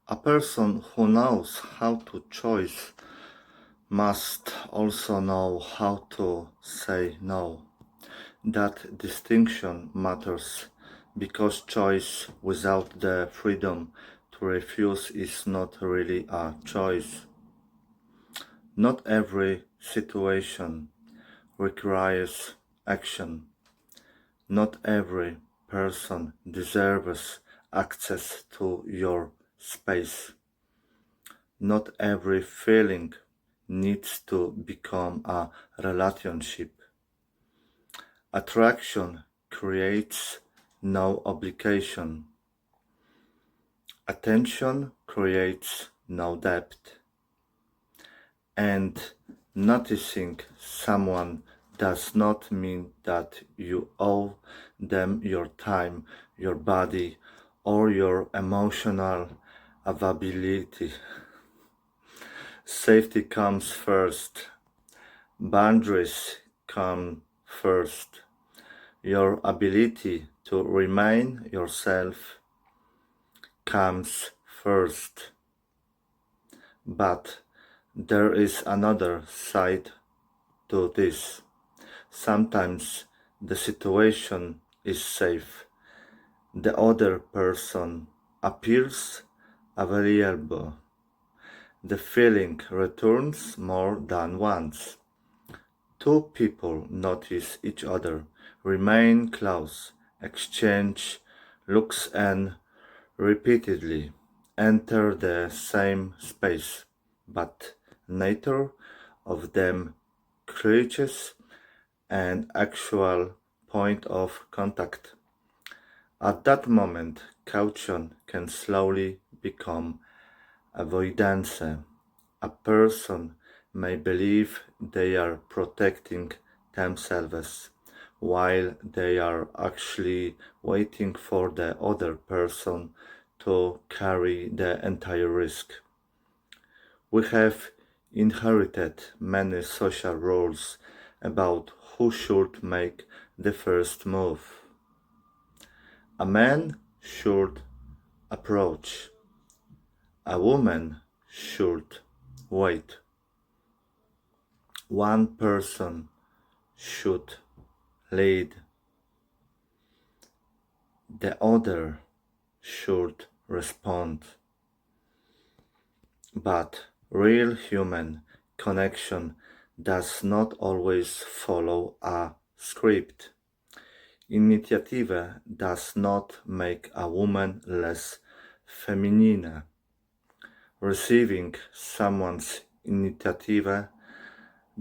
A person who knows how to choose must also know how to say no. That distinction matters because choice without the freedom to refuse is not really a choice. Not every situation requires action. Not every person deserves access to your space. Not every feeling needs to become a relationship. Attraction creates no obligation. Attention creates no depth. And noticing someone does not mean that you owe them your time, your body, or your emotional availability. Safety comes first. Boundaries come first. Your ability to remain yourself comes first. But there is another side to this. Sometimes the situation is safe. The other person appears available. The feeling returns more than once. Two people notice each other, remain close, exchange looks and repeatedly enter the same space, but neither of them reaches an actual point of contact. At that moment, caution can slowly become avoidance. A person may believe they are protecting themselves while they are actually waiting for the other person to carry the entire risk. We have inherited many social rules about who should make the first move. A man should approach, a woman should wait, one person should lead, the other should respond. But real human connection does not always follow a script. Initiative does not make a woman less feminine. Receiving someone's initiative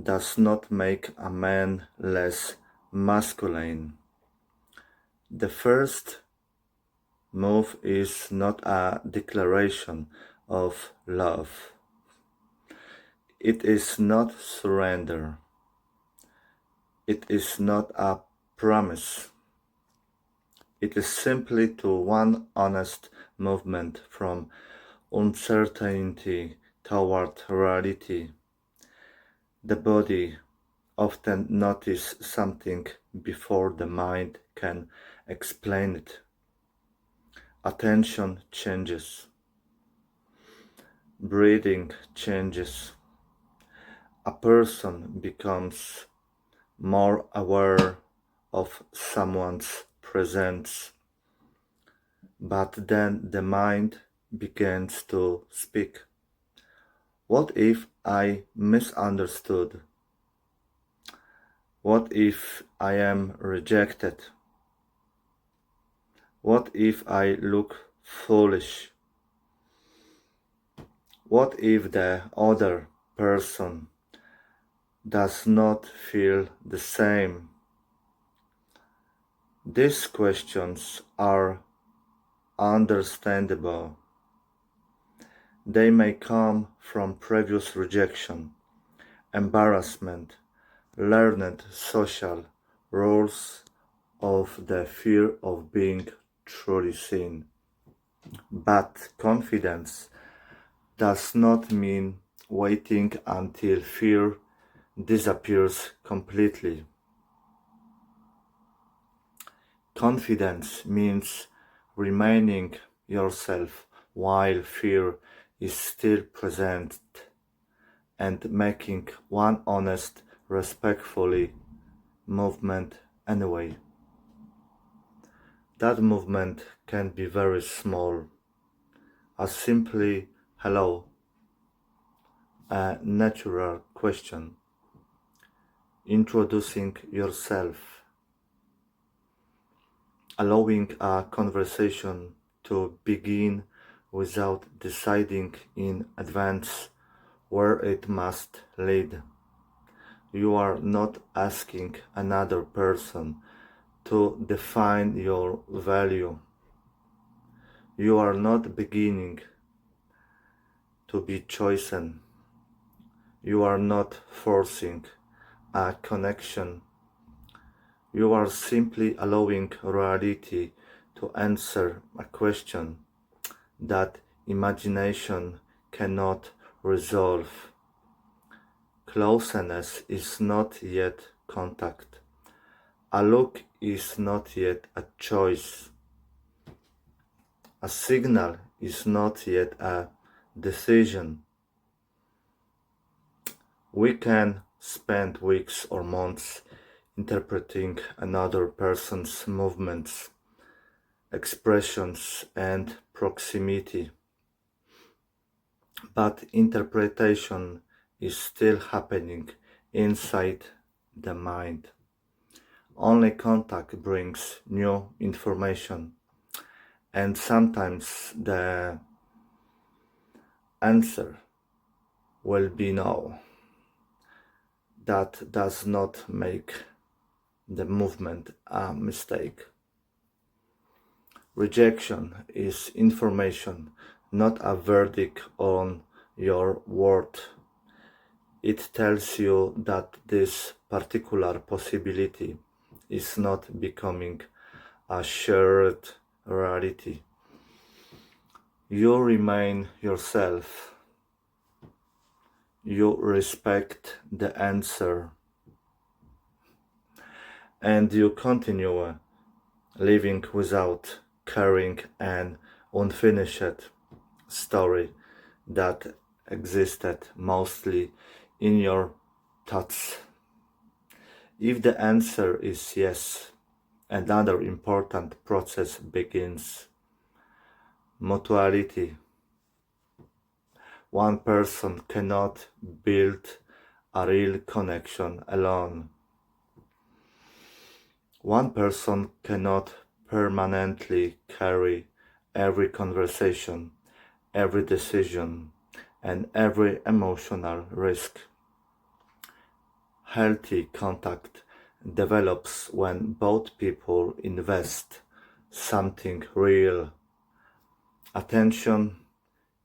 does not make a man less masculine. The first move is not a declaration of love. It is not surrender. It is not a promise. It is simply to one honest movement from uncertainty toward reality. The body often notices something before the mind can explain it. Attention changes. Breathing changes. A person becomes more aware of someone's presence, but then the mind begins to speak. What if I misunderstood? What if I am rejected? What if I look foolish? What if the other person does not feel the same? These questions are understandable. They may come from previous rejection, embarrassment, learned social roles, of the fear of being truly seen. But confidence does not mean waiting until fear disappears completely. Confidence means remaining yourself while fear is still present, and making one honest, respectfully movement anyway. That movement can be very small, as simply hello, a natural question, introducing yourself, allowing a conversation to begin without deciding in advance where it must lead. You are not asking another person to define your value. You are not beginning to be chosen. You are not forcing a connection. You are simply allowing reality to answer a question that imagination cannot resolve. Closeness is not yet contact. A look is not yet a choice. A signal is not yet a decision. We can spend weeks or months interpreting another person's movements, expressions, and proximity. But interpretation is still happening inside the mind. Only contact brings new information, and sometimes the answer will be no. That does not make the movement a mistake. Rejection is information, not a verdict on your worth. It tells you that this particular possibility is not becoming a shared reality. You remain yourself. You respect the answer, and you continue living without carrying an unfinished story that existed mostly in your thoughts. If the answer is yes, another important process begins. Mutuality. One person cannot build a real connection alone. One person cannot permanently carry every conversation, every decision, and every emotional risk. Healthy contact develops when both people invest something real: attention,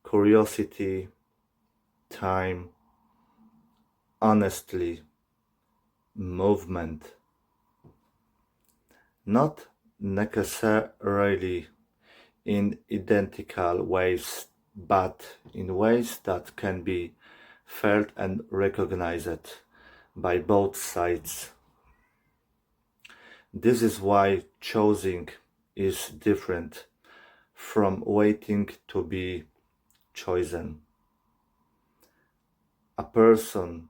curiosity, time, honestly, movement. Not necessarily in identical ways, but in ways that can be felt and recognized by both sides. This is why choosing is different from waiting to be chosen. A person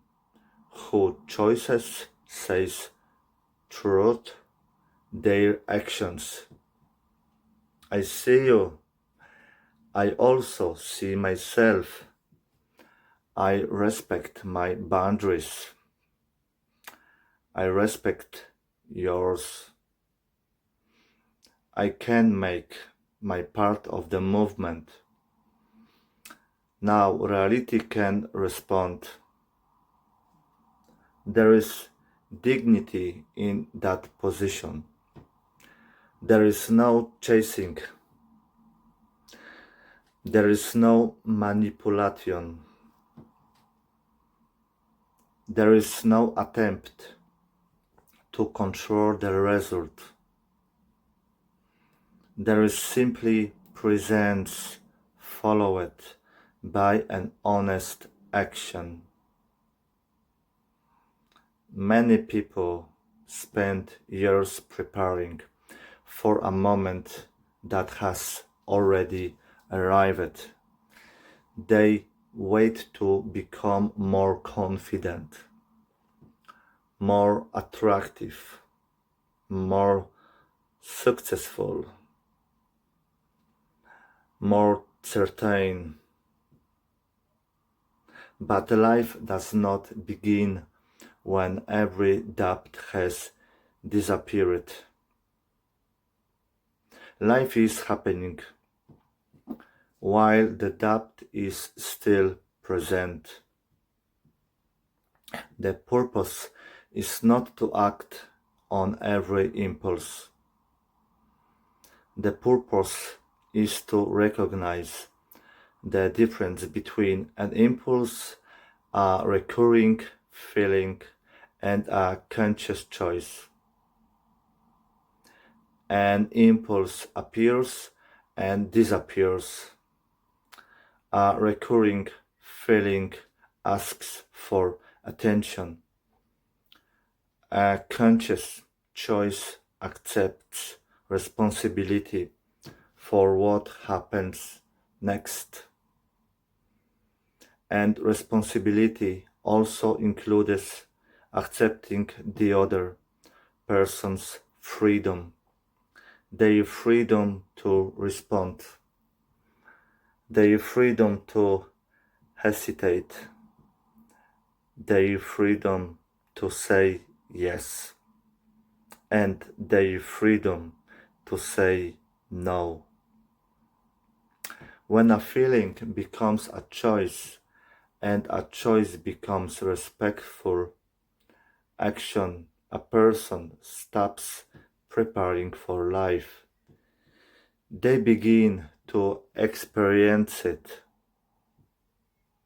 who chooses says truth their actions. I see you. I also see myself. I respect my boundaries. I respect yours. I can make my part of the movement. Now reality can respond. There is dignity in that position. There is no chasing. There is no manipulation. There is no attempt to control the result. There is simply presence followed by an honest action. Many people spend years preparing for a moment that has already arrived. They wait to become more confident, more attractive, more successful, more certain. But life does not begin when every doubt has disappeared. Life is happening while the doubt is still present. The purpose is not to act on every impulse. The purpose is to recognize the difference between an impulse, a recurring feeling, and a conscious choice. An impulse appears and disappears. A recurring feeling asks for attention. A conscious choice accepts responsibility for what happens next. And responsibility also includes accepting the other person's freedom, their freedom to respond, their freedom to hesitate, their freedom to say yes, and their freedom to say no. When a feeling becomes a choice and a choice becomes respectful action, a person stops preparing for life. They begin to experience it